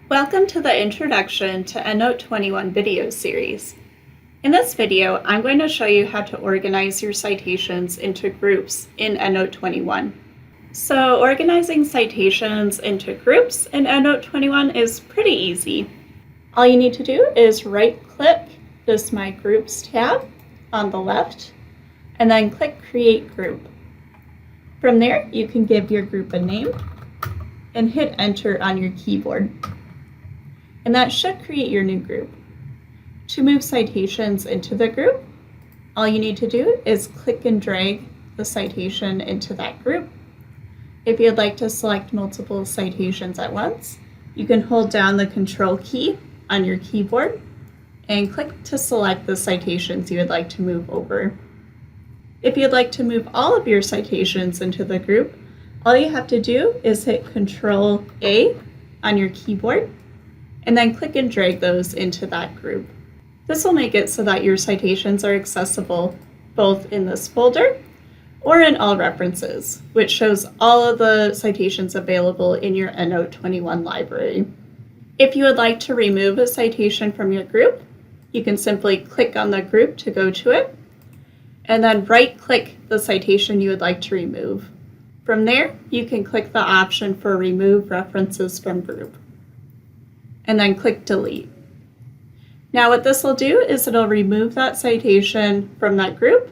Welcome to the Introduction to EndNote 21 video series. In this video, I'm going to show you how to organize your citations into groups in EndNote 21. So organizing citations into groups in EndNote 21 is pretty easy. All you need to do is right-click this My Groups tab on the left, and then click Create Group. From there, you can give your group a name and hit Enter on your keyboard. And that should create your new group. To move citations into the group, all you need to do is click and drag the citation into that group. If you'd like to select multiple citations at once, you can hold down the Control key on your keyboard and click to select the citations you would like to move over. If you'd like to move all of your citations into the group, all you have to do is hit Control A on your keyboard and then click and drag those into that group. This will make it so that your citations are accessible both in this folder or in All References, which shows all of the citations available in your EndNote 21 library. If you would like to remove a citation from your group, you can simply click on the group to go to it, and then right-click the citation you would like to remove. From there, you can click the option for Remove References from Group, and then click Delete. Now what this will do is it'll remove that citation from that group,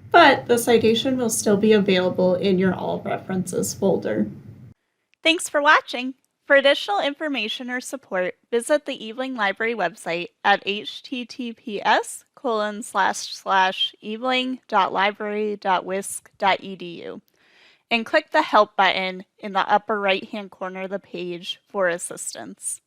but the citation will still be available in your All References folder. Thanks for watching. For additional information or support, visit the eBling Library website at https://ebling.library.wisc.edu and click the Help button in the upper right-hand corner of the page for assistance.